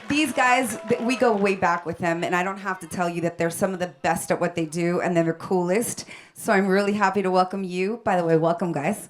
these guys, we go way back with them, and I don't have to tell you that they're some of the best at what they do, and they're the coolest. So I'm really happy to welcome you. By the way, welcome, guys.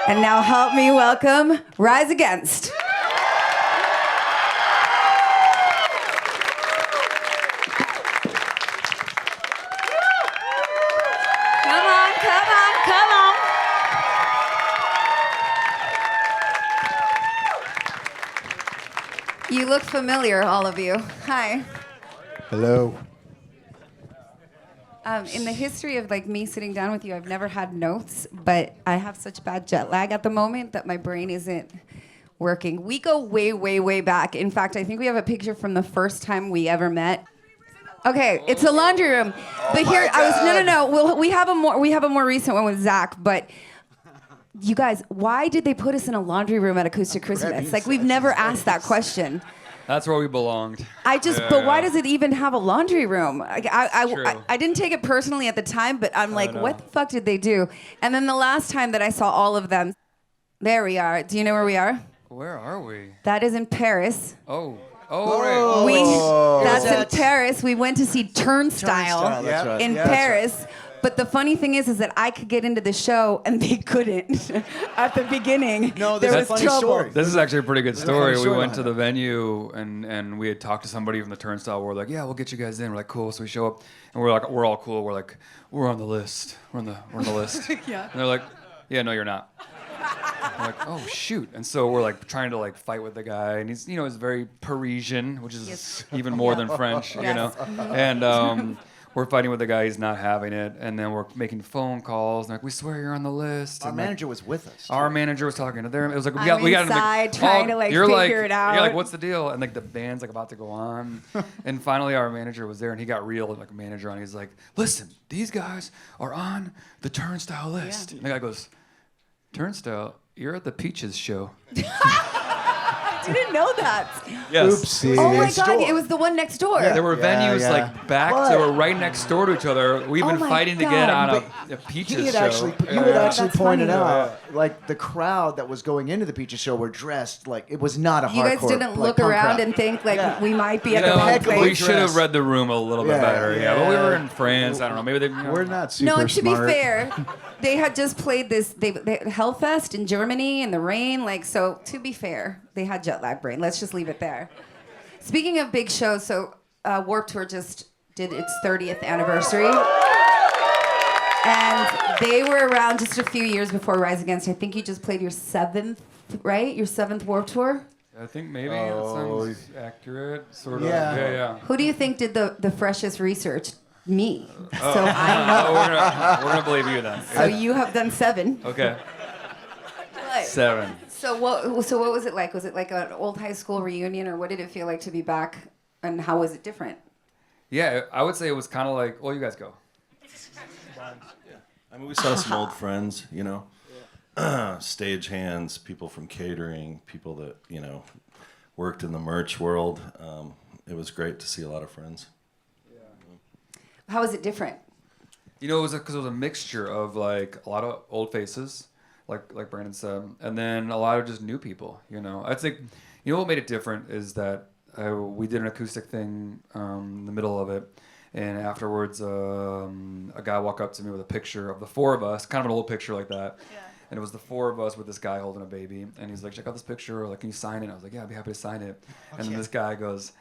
And now help me welcome Rise Against. You look familiar, all of you. Hi. Hello. In the history of like me sitting down with you, I've never had notes, but I have such bad jet lag at the moment that my brain isn't working. We go way, way, way back. In fact, I think we have a picture from the first time we ever met. Okay, it's a laundry room. But here, no. We have a more recent one with Zach, but. You guys, why did they put us in a laundry room at Acoustic Christmas? Like, we've never asked that question. That's where we belonged. But why does it even have a laundry room? I didn't take it personally at the time, but I'm like, what the fuck did they do? And then the last time that I saw all of them, there we are. Do you know where we are? Where are we? That is in Paris. Oh, right. That's in Paris. We went to see Turnstile in Paris. Right. But the funny thing is that I could get into the show and they couldn't at the beginning. No, there was funny story. This is actually a pretty good story. We went to the venue and we had talked to somebody from the Turnstile. We're like, yeah, we'll get you guys in. We're like, cool. So we show up and we're like, we're all cool. We're like, we're on the list. We're on the list. Yeah. And they're like, yeah, no, you're not. We're like, oh shoot. And so we're like trying to like fight with the guy, and he's he's very Parisian, which is even more than French, and we're fighting with the guy, he's not having it, and then we're making phone calls, and like, we swear you're on the list. Our manager was with us. Our manager was talking to them. It was like, we got inside trying to like figure it out. You're like, what's the deal? And like the band's like about to go on, and finally our manager was there, and he got real like a manager on. He's like, listen, these guys are on the Turnstile list. Yeah. And the guy goes, Turnstile, you're at the Peaches show. I didn't know that. Yes. Oopsie. Oh my God, it was the one next door. Yeah. There were venues like back, they were right next door to each other. We've been fighting to get on a Peaches show. You had actually pointed out, like the crowd that was going into the Peaches show were dressed like it was not a hardcore. You guys didn't look around and think like we might be at the wrong place. We should have read the room a little bit better. But we were in France. I don't know. Maybe they. We're not super smart. No, to be fair, they had just played this. They Hellfest in Germany in the rain. Like so. To be fair, they had jet lag brain. Let's just leave it there. Speaking of big shows, so Warped Tour just did its 30th anniversary. And they were around just a few years before Rise Against. I think you just played your 7th, right? Your 7th Warped Tour? I think maybe that sounds accurate, sort of. Yeah. Who do you think did the freshest research? Me. So I know. We're gonna believe you then. So you have done 7. Okay. What? 7. So what was it like? Was it like an old high school reunion, or what did it feel like to be back, and how was it different? Yeah, I would say it was kind of like, well, you guys go. I mean, we saw some old friends, stage hands, people from catering, people that, worked in the merch world. It was great to see a lot of friends. How was it different? It was because it was a mixture of like a lot of old faces, like Brandon said, and then a lot of just new people. I'd say, what made it different is that we did an acoustic thing in the middle of it, and afterwards a guy walked up to me with a picture of the 4 of us, kind of an old picture like that. Yeah. And it was the 4 of us with this guy holding a baby, and he's like, check out this picture, or like, can you sign it? I was like, yeah, I'd be happy to sign it. And then this guy goes,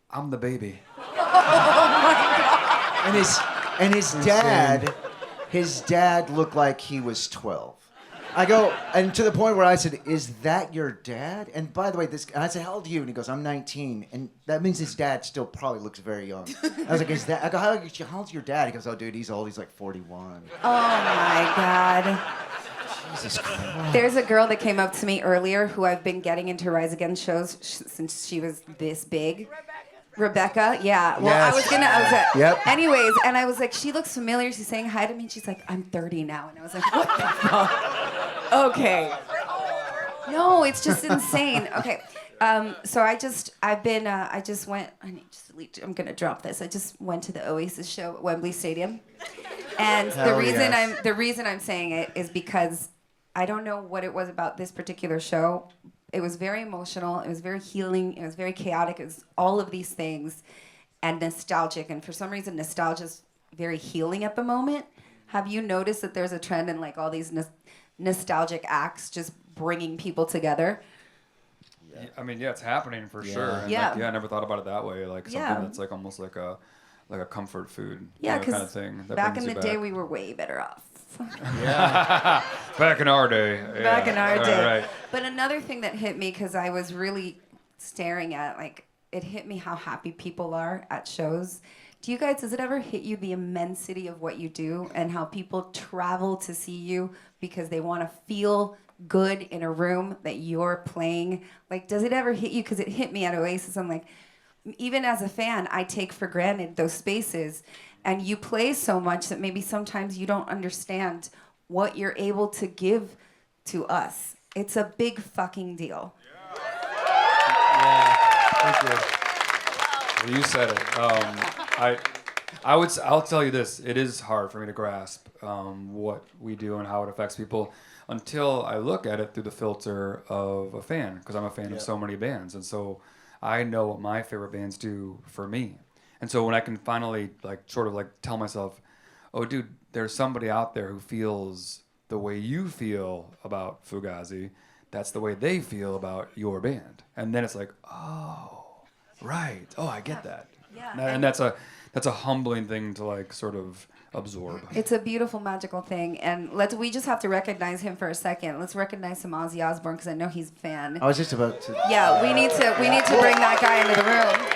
I'm the baby. Oh my God. And his dad looked like he was 12. I go, and to the point where I said, is that your dad? And by the way, and I said, how old are you? And he goes, I'm 19. And that means his dad still probably looks very young. I was like, I go, how old's your dad? He goes, oh, dude, he's old. He's like 41. Oh, my God. Jesus Christ. There's a girl that came up to me earlier who I've been getting into Rise Against shows since she was this big. Rebecca, yeah. Well, yes. Yep. Anyways, and I was like, she looks familiar. She's saying hi to me. And she's like, I'm 30 now. And I was like, what the fuck? Okay. No, it's just insane. Okay. So I just went, I'm going to drop this. I just went to the Oasis show at Wembley Stadium. And the reason I'm saying it is because I don't know what it was about this particular show, It was very emotional. It was very healing. It was very chaotic. It was all of these things, and nostalgic. And for some reason, nostalgia is very healing at the moment. Have you noticed that there's a trend in like all these nostalgic acts just bringing people together? Yeah, I mean, yeah, it's happening for sure. And Yeah. like, yeah, I never thought about it that way. Like something Yeah. that's like almost like a comfort food, Yeah, kind of because thing. That back in brings the you day, back. we were way better off. Back in our day. Back yeah. in our day. Right. But another thing that hit me, because I was really staring at, like, it hit me how happy people are at shows. Do you guys, does it ever hit you the immensity of what you do and how people travel to see you because they want to feel good in a room that you're playing? Like, does it ever hit you? Because it hit me at Oasis. I'm like, even as a fan, I take for granted those spaces. And you play so much that maybe sometimes you don't understand what you're able to give to us. It's a big fucking deal. Thank you. Well, you said it. I'll tell you this. It is hard for me to grasp what we do and how it affects people until I look at it through the filter of a fan, because I'm a fan of so many bands, and so I know what my favorite bands do for me. And so when I can finally tell myself, oh, dude, there's somebody out there who feels the way you feel about Fugazi, that's the way they feel about your band. And then it's like, oh, right. Oh, I get that. Yeah. And that's a humbling thing to like sort of absorb. It's a beautiful, magical thing. And we just have to recognize him for a second. Let's recognize some Ozzy Osbourne, because I know he's a fan. I was just about to. Yeah, we need to bring that guy into the room.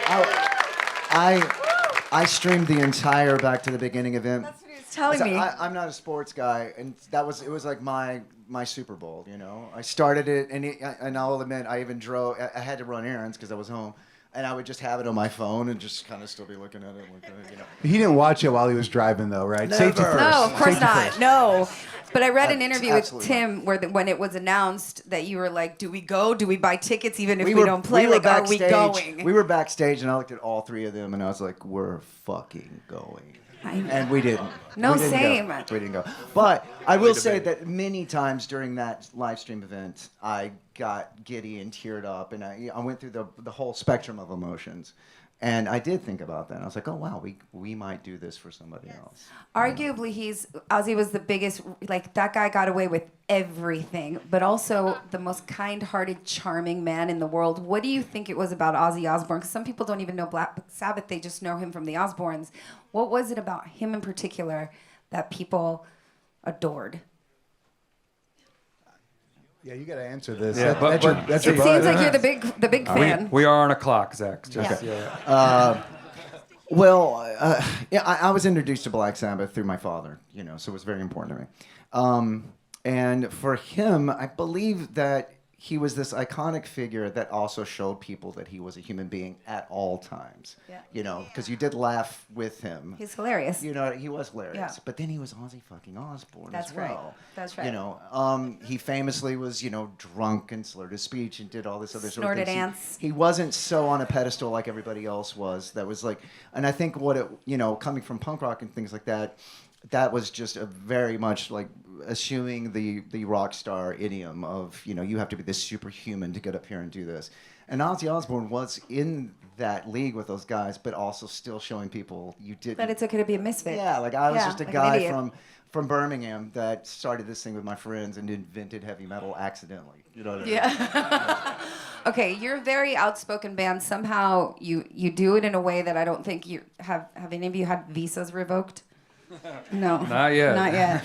I streamed the entire Back to the Beginning event. That's what he was telling me. I'm not a sports guy, and it was like my Super Bowl, you know. I started it, and I'll admit I even drove. I had to run errands because I was home, and I would just have it on my phone and just kind of still be looking at it, like, you know. He didn't watch it while he was driving, though, right? Never. Safety first. No, of course Safety not. first. No. But I read an interview with Absolutely Tim where when it was announced that you were like, do we go? Do we buy tickets even if we don't play? were Like, are we backstage. going? We were backstage, and I looked at all three of them, and I was like, we're fucking going. And we didn't. No, We didn't same. Go. We didn't go. But I will to say bed. that many times during that live stream event, I got giddy and teared up, and I went through the whole spectrum of emotions. And I did think about that. I was like, oh, wow, we might do this for somebody else. Arguably, Ozzy was the biggest, like, that guy got away with everything, but also the most kind-hearted, charming man in the world. What do you think it was about Ozzy Osbourne? Because some people don't even know Black Sabbath, they just know him from the Osbournes. What was it about him in particular that people adored? Yeah, you got to answer this. Yeah, That's your It buzz. seems like you're the big fan. We are on a clock, Zach. Just, yeah. Well, yeah, I was introduced to Black Sabbath through my father, you know, so it was very important to me. And for him, I believe that he was this iconic figure that also showed people that he was a human being at all times. Yeah. You know, because you did laugh with him. He's hilarious. You know, he was hilarious. Yeah. But then he was Ozzy fucking Osbourne That's as well. right. That's right. You know, he famously was, you know, drunk and slurred his speech and did all this other sort of Snorted things. ants. He wasn't so on a pedestal like everybody else was. That was like, and I think what it, you know, coming from punk rock and things like that, that was just a very much like eschewing the rock star idiom of, you know, you have to be this superhuman to get up here and do this. And Ozzy Osbourne was in that league with those guys, but also still showing people you did. That it's okay to be a misfit. Yeah, like I was Yeah, just a like an guy idiot. from Birmingham that started this thing with my friends and invented heavy metal accidentally. You know what I mean? Yeah. Okay, you're a very outspoken band. Somehow you do it in a way that I don't think you have. Have any of you had visas revoked? No. Not yet. Not yet.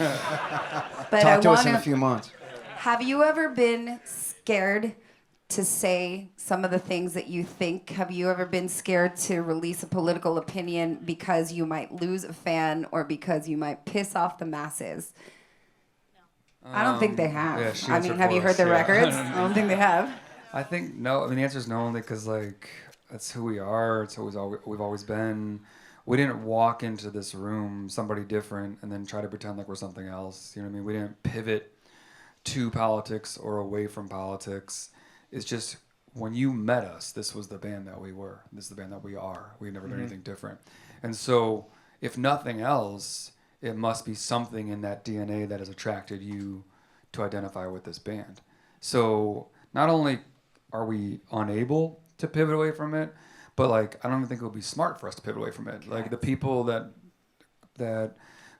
But Talk to I us in a want few months. Have you ever been scared to say some of the things that you think? Have you ever been scared to release a political opinion because you might lose a fan or because you might piss off the masses? I don't think they have. yeah, she I answered mean, have you for heard us, the yeah. records? I don't think they have. I think no. I mean, the answer is no, only because like that's who we are. It's always we've always been. We didn't walk into this room somebody different and then try to pretend like we're something else. You know what I mean? We didn't pivot to politics or away from politics. It's just when you met us, this was the band that we were. This is the band that we are. We've never done anything different. And so, if nothing else, it must be something in that DNA that has attracted you to identify with this band. So not only are we unable to pivot away from it? But like, I don't even think it would be smart for us to pivot away from it. Like the people that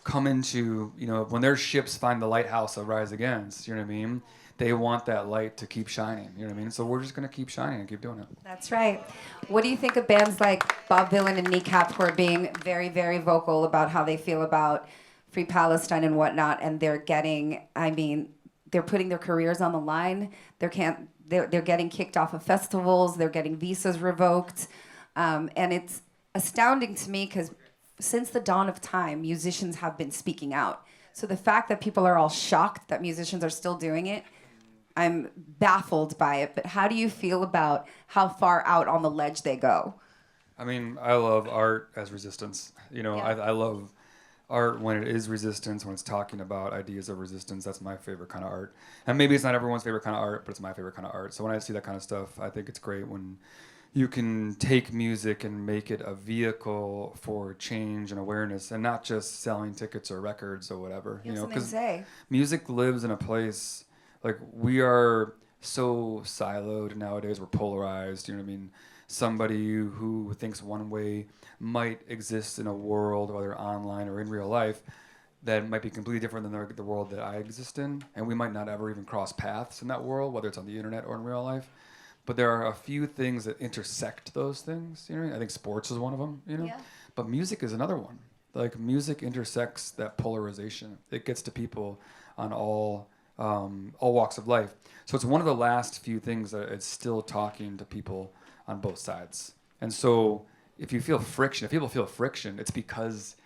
come into, you know, when their ships find the lighthouse of rise against, you know what I mean? They want that light to keep shining, you know what I mean? So we're just gonna keep shining and keep doing it. That's right. What do you think of bands like Bob Dylan and Kneecap who are being very, very vocal about how they feel about Free Palestine and whatnot, and they're getting, I mean, they're putting their careers on the line. They're getting kicked off of festivals. They're getting visas revoked. And it's astounding to me because since the dawn of time, musicians have been speaking out. So the fact that people are all shocked that musicians are still doing it, I'm baffled by it. But how do you feel about how far out on the ledge they go? I mean, I love art as resistance. You know, Yeah. I love art when it is resistance, when it's talking about ideas of resistance. That's my favorite kind of art. And maybe it's not everyone's favorite kind of art, but it's my favorite kind of art. So when I see that kind of stuff, I think it's great when you can take music and make it a vehicle for change and awareness, and not just selling tickets or records or whatever. You You have know, something to say. music lives in a place, like, we are so siloed nowadays. We're polarized. You know what I mean? Somebody who thinks one way might exist in a world, whether online or in real life, that might be completely different than the world that I exist in, and we might not ever even cross paths in that world, whether it's on the internet or in real life. But there are a few things that intersect those things. You know, I think sports is one of them. You know, Yeah. but music is another one. Like, music intersects that polarization. It gets to people on all walks of life. So it's one of the last few things that it's still talking to people on both sides. And so if you feel friction, if people feel friction, it's because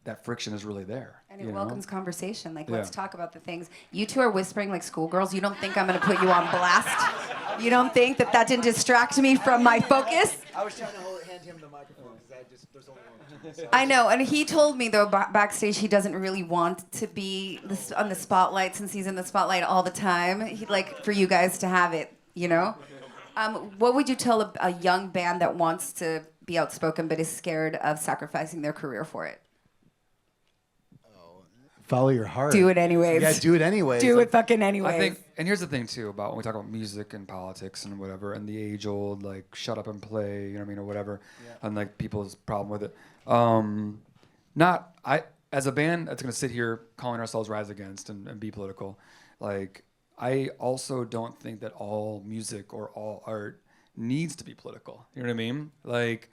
that friction is really there. And it you know? welcomes conversation. Like, Yeah. let's talk about the things. You two are whispering like schoolgirls. You don't think I'm going to put you on blast? You don't think that didn't distract me from my focus? I was trying to hand him the microphone because there's only one. I know, and he told me though backstage he doesn't really want to be on the spotlight since he's in the spotlight all the time. He'd like for you guys to have it, you know. What would you tell a young band that wants to be outspoken but is scared of sacrificing their career for it? Follow your heart. Do it anyways. Yeah, do it anyways. Do Like, it fucking anyways. I think, and here's the thing too about when we talk about music and politics and whatever, and the age-old like shut up and play, you know what I mean, or whatever, and like people's problem with it. As a band that's gonna sit here calling ourselves Rise Against and be political, like, I also don't think that all music or all art needs to be political. You know what I mean? Like,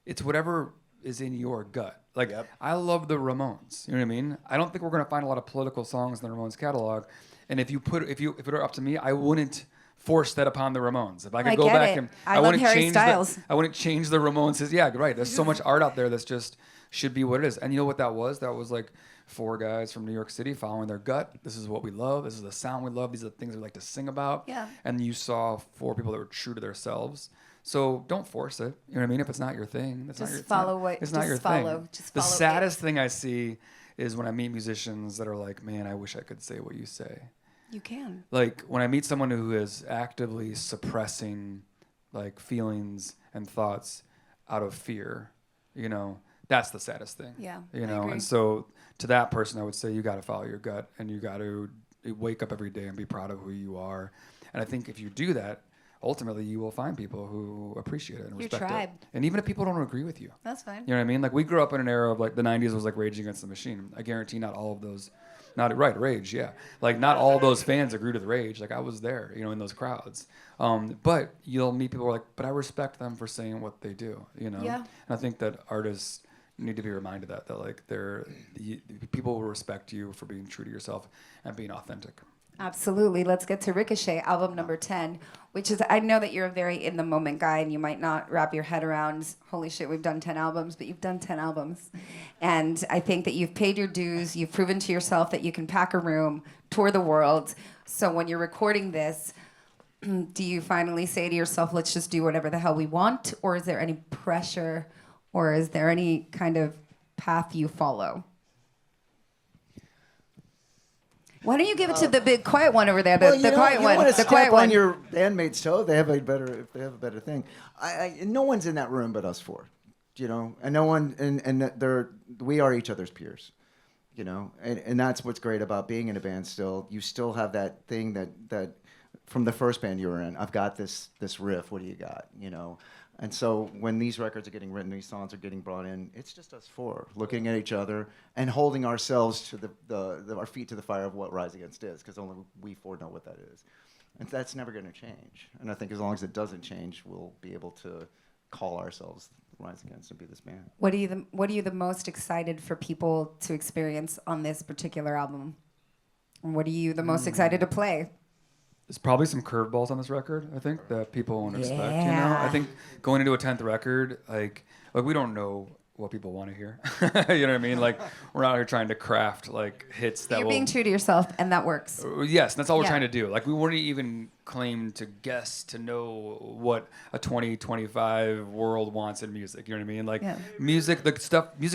it's whatever is in your gut. Like, Yep. I love the Ramones. You know what I mean? I don't think we're gonna find a lot of political songs in the Ramones catalog. And if it were up to me, I wouldn't force that upon the Ramones. If I could I go get back it. and I love wouldn't Harry change Styles. I wouldn't change the Ramones. Yeah, right. There's so much art out there that's just should be what it is. And you know what that was? That was like 4 guys from New York City following their gut. This is what we love. This is the sound we love. These are the things we like to sing about. Yeah. And you saw 4 people that were true to themselves. So don't force it. You know what I mean? If it's not your thing, it's not Just your follow thing. what- It's not just your follow. thing. Just The follow it. saddest thing I see is when I meet musicians that are like, "Man, I wish I could say what you say." You can. Like, when I meet someone who is actively suppressing like feelings and thoughts out of fear, you know, that's the saddest thing. Yeah, You I know, agree. and so to that person, I would say you got to follow your gut and you got to wake up every day and be proud of who you are. And I think if you do that, ultimately you will find people who appreciate it and Your respect tribe. it. And even if people don't agree with you. That's fine. You know what I mean? Like, we grew up in an era of like the 90s was like Rage Against the Machine. I guarantee not all of those, not right, Rage, yeah. Like, not all those fans agreed with Rage. Like, I was there, you know, in those crowds. But you'll meet people who are like, but I respect them for saying what they do, you know? Yeah. And I think that artists need to be reminded that like people will respect you for being true to yourself and being authentic. Absolutely. Let's get to Ricochet, album number 10, which is, I know that you're a very in the moment guy and you might not wrap your head around, holy shit, we've done 10 albums, but you've done 10 albums. And I think that you've paid your dues. You've proven to yourself that you can pack a room, tour the world. So when you're recording this, do you finally say to yourself, let's just do whatever the hell we want? Or is there any pressure or is there any kind of path you follow? Why don't you give it to the big quiet one over there? The quiet one. You want to The step quiet on one. your bandmate's toe if they have a better thing. No one's in that room but us 4, you know, and no one and we are each other's peers, you know, and that's what's great about being in a band. Still, you still have that thing that from the first band you were in. I've got this riff. What do you got? And so when these records are getting written, these songs are getting brought in, it's just us four looking at each other and holding ourselves to our feet to the fire of what Rise Against is, because only we four know what that is. And that's never going to change. And I think as long as it doesn't change, we'll be able to call ourselves Rise Against and be this band. What are you the most excited for people to experience on this particular album? And what are you the most excited to play? There's probably some curveballs on this record, I think, that people won't expect. Yeah. I think going into a 10th record, like we don't know what people want to hear. You know what I mean? Like, we're out here trying to craft hits that You're being true to yourself, and that works. Yes, that's all we're Yeah. trying to do. Like, we wouldn't even claim to guess to know what a 2025 world wants in music. You know what I mean? Like, Yeah. music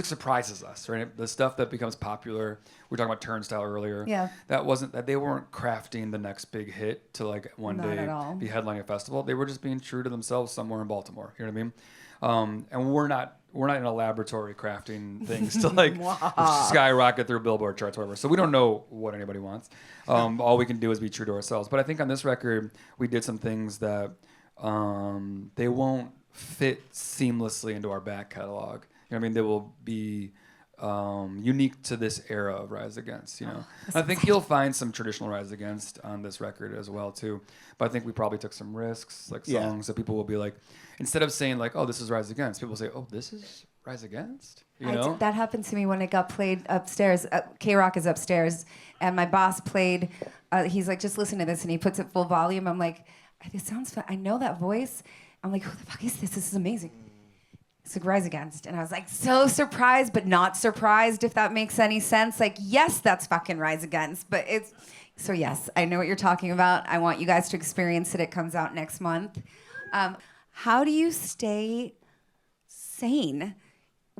surprises us, right? The stuff that becomes popular. We were talking about Turnstile earlier. Yeah. That they weren't crafting the next big hit to one Not day at all. be headlining a festival. They were just being true to themselves somewhere in Baltimore. You know what I mean? And we're not in a laboratory crafting things to skyrocket through Billboard charts, whatever. So we don't know what anybody wants. All we can do is be true to ourselves. But I think on this record, we did some things that they won't fit seamlessly into our back catalog. You know what I mean? They will be unique to this era of Rise Against, I think you'll find some traditional Rise Against on this record as well too. But I think we probably took some risks, songs that people will be like, instead of saying oh, this is Rise Against, people say, oh, this is Rise Against, That happened to me when it got played upstairs. KROQ is upstairs, and my boss played. He's like, just listen to this, and he puts it full volume. I'm like, this sounds fun. I know that voice. I'm like, who the fuck is this? This is amazing. It's like Rise Against. And I was like, so surprised, but not surprised, if that makes any sense. Like, yes, that's fucking Rise Against. But so yes, I know what you're talking about. I want you guys to experience it. It comes out next month. How do you stay sane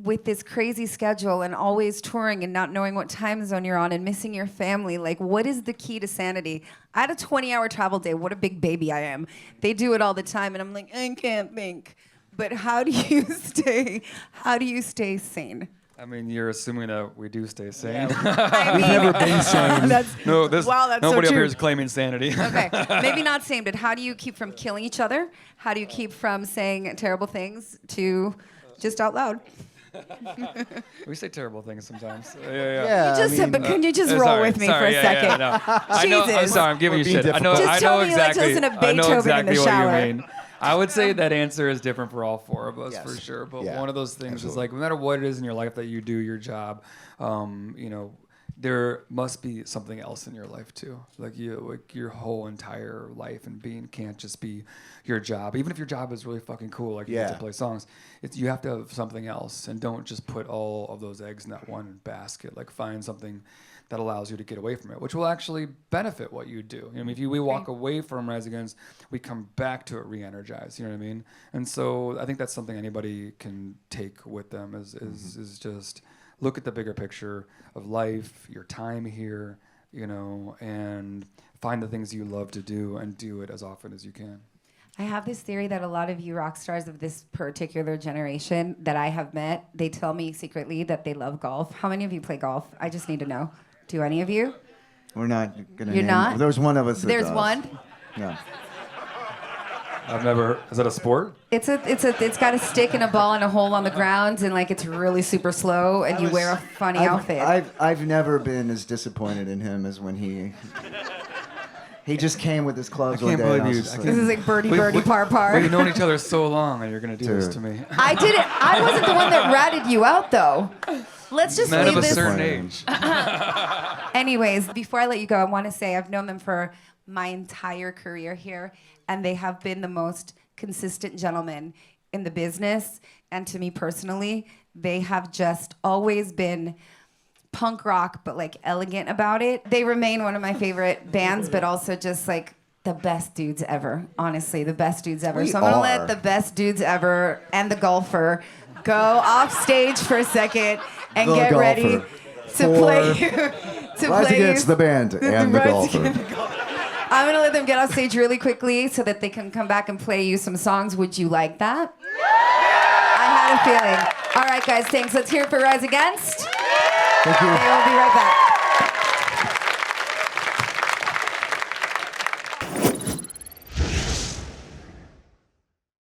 with this crazy schedule and always touring and not knowing what time zone you're on and missing your family? Like, what is the key to sanity? I had a 20-hour travel day. What a big baby I am. They do it all the time, and I'm like, I can't think. But how do you stay sane? I mean, you're assuming that we do stay sane. We've never been sane. That's Nobody so up here true. is claiming sanity. Okay, maybe not sane, but how do you keep from killing each other? How do you keep from saying terrible things to just out loud? We say terrible things sometimes. Yeah, You just said, but can you just roll with me for a second? No. I know. I'm Jesus. sorry. I'm giving you We're being shit. I know. difficult. Just I tell know me you like to exactly. listen to I know Beethoven in exactly the what shower. you mean. I would say that answer is different for all four of us, Yes. for sure. But Yeah, one of those things absolutely. is no matter what it is in your life that you do your job, there must be something else in your life too. Your whole entire life and being can't just be your job. Even if your job is really fucking cool, you get to play songs, you have to have something else, and don't just put all of those eggs in that one basket. Find something that allows you to get away from it, which will actually benefit what you do. If we walk away from Rise Against, we come back to it re-energized. You know what I mean? And so I think that's something anybody can take with them is just look at the bigger picture of life, your time here, and find the things you love to do and do it as often as you can. I have this theory that a lot of you rock stars of this particular generation that I have met, they tell me secretly that they love golf. How many of you play golf? I just need to know. Do any of you? We're not going to You're not? There's one of us that There's does. one? No. I've never. Is that a sport? It's got a stick and a ball and a hole on the ground, and it's really super slow, and you wear a funny outfit. I've never been as disappointed in him as when he just came with his clubs one can't day. And I believe was you- just I like, This is like birdie, par, par. We've known each other so long, and you're gonna do this Dude. to me. I didn't. I wasn't the one that ratted you out, though. Let's just Men leave of a this. certain age. Anyways, before I let you go, I want to say I've known them for my entire career here, and they have been the most consistent gentlemen in the business. And to me personally, they have just always been punk rock, but elegant about it. They remain one of my favorite bands, but also just the best dudes ever. Honestly, the best dudes ever. We So I'm gonna are. let the best dudes ever and the golfer go off stage for a second and The get golfer. ready to For play. To Rise play Against the band and the Rise golfer. Against the golfer. I'm gonna let them get off stage really quickly so that they can come back and play you some songs. Would you like that? I had a feeling. All right, guys, thanks. Let's hear it for Rise Against. Thank you. Okay, we'll be right back.